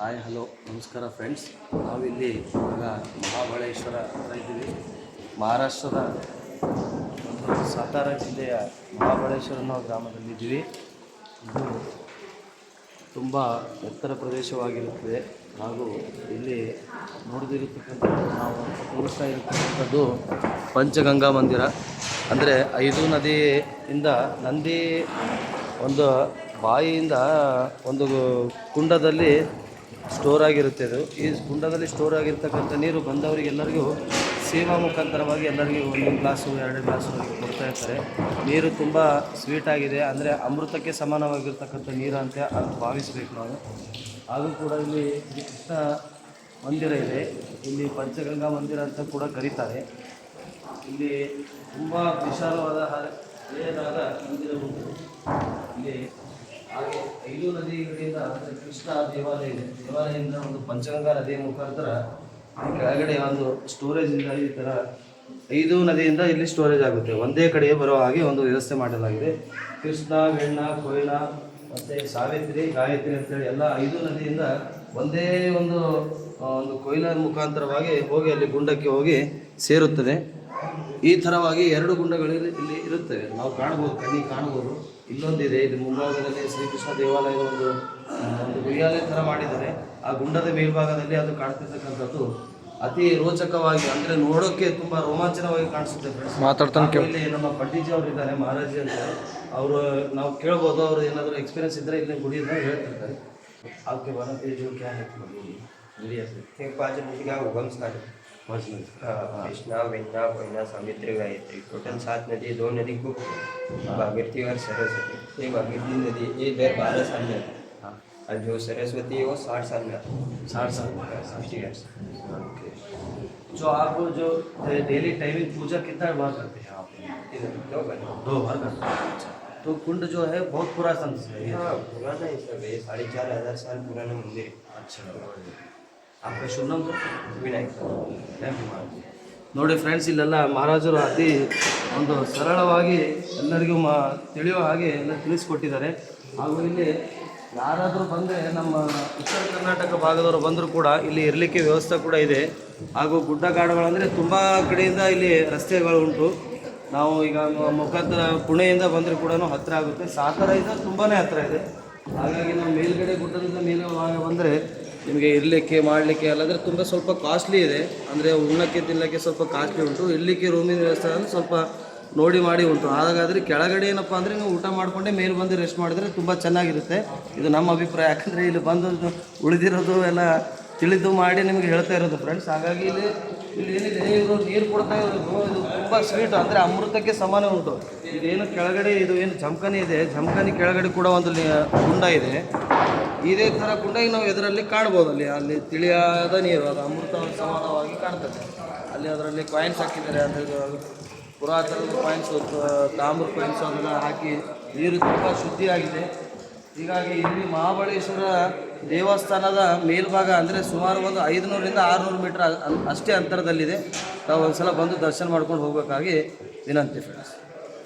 Hi hello ನಮಸ್ಕಾರ friends. ನಾವಿಲ್ಲಿ ಇವಾಗ ಮಹಾಬಳೇಶ್ವರ ಹತ್ರ ಇದ್ದೀವಿ. ಮಹಾರಾಷ್ಟ್ರದ ಒಂದು ಸಾತಾರ ಜಿಲ್ಲೆಯ ಮಹಾಬಳೇಶ್ವರ ಅನ್ನೋ ಗ್ರಾಮದಲ್ಲಿದ್ದೀವಿ. ಇದು ತುಂಬ ಎತ್ತರ ಪ್ರದೇಶವಾಗಿರುತ್ತದೆ ಹಾಗೂ ಇಲ್ಲಿ ನೋಡಿದಿರತಕ್ಕಂಥದ್ದು ನಾವು ತೋರಿಸ್ತಾ ಇರತಕ್ಕಂಥದ್ದು ಪಂಚಗಂಗಾ ಮಂದಿರ. ಅಂದರೆ 5 ನದಿಯಿಂದ ನಂದಿ ಒಂದು ಬಾಯಿಯಿಂದ ಒಂದು ಕುಂಡದಲ್ಲಿ ಸ್ಟೋರ್ ಆಗಿರುತ್ತೆ. ಅದು ಈ ಕುಂಡದಲ್ಲಿ ಸ್ಟೋರ್ ಆಗಿರ್ತಕ್ಕಂಥ ನೀರು ಬಂದವರಿಗೆಲ್ಲರಿಗೂ ಸೇವಾ ಮುಖಾಂತರವಾಗಿ ಎಲ್ಲರಿಗೂ 1 ಗ್ಲಾಸು 2 ಗ್ಲಾಸು ಕೊಡ್ತಾ ಇರ್ತಾರೆ. ನೀರು ತುಂಬ ಸ್ವೀಟಾಗಿದೆ, ಅಂದರೆ ಅಮೃತಕ್ಕೆ ಸಮಾನವಾಗಿರ್ತಕ್ಕಂಥ ನೀರು ಅಂತ ಭಾವಿಸಬೇಕು ನಾವು. ಹಾಗೂ ಕೂಡ ಇಲ್ಲಿ ಕೃಷ್ಣ ಮಂದಿರ ಇದೆ. ಇಲ್ಲಿ ಪಂಚಗಂಗಾ ಮಂದಿರ ಅಂತ ಕೂಡ ಕರೀತಾರೆ. ಇಲ್ಲಿ ತುಂಬ ವಿಶಾಲವಾದ ಹಳೆಯದಾದ ಮಂದಿರ ಉಂಟು. ಇಲ್ಲಿ ಹಾಗೆ 5 ನದಿಗಳಿಂದ ಅಂದರೆ ಕೃಷ್ಣ ದೇವಾಲಯ ಇದೆ. ದೇವಾಲಯದಿಂದ ಒಂದು ಪಂಚಗಂಗಾ ನದಿಯ ಮುಖಾಂತರ ಕೆಳಗಡೆ ಒಂದು ಸ್ಟೋರೇಜಿಂದ ಈ ಥರ 5 ನದಿಯಿಂದ ಇಲ್ಲಿ ಸ್ಟೋರೇಜ್ ಆಗುತ್ತೆ. ಒಂದೇ ಕಡೆಗೆ ಬರೋ ಹಾಗೆ ಒಂದು ವ್ಯವಸ್ಥೆ ಮಾಡಲಾಗಿದೆ. ಕೃಷ್ಣ, ವೆಣ್ಣ, ಕೊಯ್ನ ಮತ್ತು ಸಾವಿತ್ರಿ, ಗಾಯತ್ರಿ ಅಂತೇಳಿ ಎಲ್ಲ 5 ನದಿಯಿಂದ ಒಂದೇ ಒಂದು ಕೊಯ್ಲ ಮುಖಾಂತರವಾಗಿ ಹೋಗಿ ಅಲ್ಲಿ ಗುಂಡಕ್ಕೆ ಹೋಗಿ ಸೇರುತ್ತದೆ. ಈ ಥರವಾಗಿ 2 ಗುಂಡಗಳು ಇಲ್ಲಿ ಇರುತ್ತವೆ. ನಾವು ಕಾಣ್ಬೋದು, ಕಣ್ಣಿಗೆ ಕಾಣ್ಬೋದು. ಇಲ್ಲೊಂದಿದೆ, ಇದು ಮುಂಭಾಗದಲ್ಲಿ ಶ್ರೀಕೃಷ್ಣ ದೇವಾಲಯದ ಒಂದು ಉಯ್ಯಾಲೆ ಥರ ಮಾಡಿದ್ದಾರೆ. ಆ ಗುಂಡದ ಮೇಲ್ಭಾಗದಲ್ಲಿ ಅದು ಕಾಣ್ತಿರ್ತಕ್ಕಂಥದ್ದು ಅತಿ ರೋಚಕವಾಗಿ, ಅಂದರೆ ನೋಡೋಕ್ಕೆ ತುಂಬ ರೋಮಾಂಚನವಾಗಿ ಕಾಣಿಸುತ್ತೆ ಫ್ರೆಂಡ್ಸ್. ಮಾತಾಡ್ತಾನೆ ಇಲ್ಲಿ ನಮ್ಮ ಪಂಡಿಜಿ ಅವರು ಇದ್ದಾರೆ, ಮಹಾರಾಜಿ ಅಂತ. ಅವರು ನಾವು ಕೇಳ್ಬೋದು, ಅವರು ಏನಾದರೂ ಎಕ್ಸ್ಪೀರಿಯನ್ಸ್ ಇದ್ದರೆ ಇಲ್ಲಿ ಗುಡಿಯಿಂದ ಹೇಳ್ತಿರ್ತಾರೆ. आपके बारे में जो क्या है एक 5 नदी का उगम स्थान कृष्णा, वेन्ना, कोयना, सावित्री, गायत्री, टोटल 7 नदी. 2 नदी को भागीरथी और सरस्वती. ये भागीरथी नदी ये इधर 12 साल में और जो सरस्वती है वो 60 साल में 60 ईयर्स. जो आप जो डेली टाइमिंग पूजा कितना बार करते हैं आप? इधर 2 बार करते हैं. तो कुंड जो है बहुत पुराना है. हाँ, पुराना ही सब है. 4500 साल पुराना मंदिर है. अच्छा. आपका शुभ नाम सर? विनायक. Thank you. ನೋಡಿ ಫ್ರೆಂಡ್ಸ್, ಇಲ್ಲೆಲ್ಲ ಮಹಾರಾಜರು ಅತಿ ಒಂದು ಸರಳವಾಗಿ ಎಲ್ಲರಿಗೂ ತಿಳಿಯುವ ಹಾಗೆ ಎಲ್ಲ ತಿಳಿಸ್ಕೊಟ್ಟಿದ್ದಾರೆ. ಹಾಗೂ ಇಲ್ಲಿ ಯಾರಾದರೂ ಬಂದರೆ, ನಮ್ಮ ಉತ್ತರ ಕರ್ನಾಟಕ ಭಾಗದವರು ಬಂದರೂ ಕೂಡ ಇಲ್ಲಿ ಇರಲಿಕ್ಕೆ ವ್ಯವಸ್ಥೆ ಕೂಡ ಇದೆ. ಹಾಗೂ ಗುಡ್ಡಗಾಡುಗಳಂದರೆ ತುಂಬ ಕಡೆಯಿಂದ ಇಲ್ಲಿ ರಸ್ತೆಗಳು ಉಂಟು. ನಾವು ಈಗ ಮುಖಾಂತರ ಪುಣೆಯಿಂದ ಬಂದರೆ ಕೂಡ ಹತ್ತಿರ ಆಗುತ್ತೆ. ಸಾತಾರದಿಂದ ತುಂಬಾ ಹತ್ತಿರ ಇದೆ. ಹಾಗಾಗಿ ನಾವು ಮೇಲ್ಗಡೆ ಗುಡ್ಡದಿಂದ ಮೇಲೆ ಬಂದರೆ ನಿಮಗೆ ಇರಲಿಕ್ಕೆ ಮಾಡಲಿಕ್ಕೆ ಅಲ್ಲಾದರೆ ತುಂಬ ಸ್ವಲ್ಪ ಕಾಸ್ಟ್ಲಿ ಇದೆ. ಅಂದರೆ ಉಣ್ಣಕ್ಕೆ ತಿನ್ನಲಿಕ್ಕೆ ಸ್ವಲ್ಪ ಕಾಸ್ಟ್ಲಿ ಉಂಟು. ಇರಲಿಕ್ಕೆ ರೂಮಿನ ವ್ಯವಸ್ಥೆ ಅಂದರೆ ಸ್ವಲ್ಪ ನೋಡಿ ಮಾಡಿ ಉಂಟು. ಹಾಗಾದರೆ ಕೆಳಗಡೆ ಏನಪ್ಪ ಅಂದರೆ ನೀವು ಊಟ ಮಾಡಿಕೊಂಡೆ ಮೇಲೆ ಬಂದು ರೆಸ್ಟ್ ಮಾಡಿದರೆ ತುಂಬ ಚೆನ್ನಾಗಿರುತ್ತೆ. ಇದು ನಮ್ಮ ಅಭಿಪ್ರಾಯ. ಯಾಕಂದರೆ ಇಲ್ಲಿ ಬಂದು ಉಳಿದಿರೋದು ಎಲ್ಲ ತಿಳಿದು ಮಾಡಿ ನಿಮಗೆ ಹೇಳ್ತಾ ಇರೋದು ಫ್ರೆಂಡ್ಸ್. ಹಾಗಾಗಿ ಇಲ್ಲಿ ಏನಿದೆ, ಇವರು ನೀರು ಕೊಡ್ತಾ ಇರೋದು ಇದು ತುಂಬ ಸ್ವೀಟ್, ಅಂದರೆ ಅಮೃತಕ್ಕೆ ಸಮಾನ ಉಂಟು. ಇದೇನು ಕೆಳಗಡೆ ಇದು ಏನು ಜಮಖಾನಿ ಇದೆ, ಜಮಖಾನಿ ಕೆಳಗಡೆ ಕೂಡ ಒಂದು ಕುಂಡ ಇದೆ. ಇದೇ ಥರ ಕುಂಡ ನಾವು ಎದುರಲ್ಲಿ ಕಾಣ್ಬೋದು. ಅಲ್ಲಿ ತಿಳಿಯಾದ ನೀರು, ಅದು ಅಮೃತ ಸಮಾನವಾಗಿ ಕಾಣ್ತದೆ. ಅಲ್ಲಿ ಅದರಲ್ಲಿ ಕಾಯಿನ್ಸ್ ಹಾಕಿದ್ದಾರೆ, ಅಂದರೆ ಪುರಾತನದ ಕಾಯಿನ್ಸು, ತಾಮ್ರ ಕಾಯಿನ್ಸು ಅದನ್ನು ಹಾಕಿ ನೀರು ತುಂಬ ಶುದ್ಧಿಯಾಗಿದೆ. ಹೀಗಾಗಿ ಇಲ್ಲಿ ಮಹಾಬಳೇಶ್ವರ ದೇವಸ್ಥಾನದ ಮೇಲ್ಭಾಗ ಅಂದರೆ ಸುಮಾರು ಒಂದು 500ರಿಂದ 600 ಮೀಟರ್ ಅಷ್ಟೇ ಅಂತರದಲ್ಲಿದೆ. ನಾವು ಒಂದು ಸಲ ಬಂದು ದರ್ಶನ ಮಾಡ್ಕೊಂಡು ಹೋಗಬೇಕಾಗಿ ವಿನಂತಿ ಫ್ರೆಂಡ್ಸ್.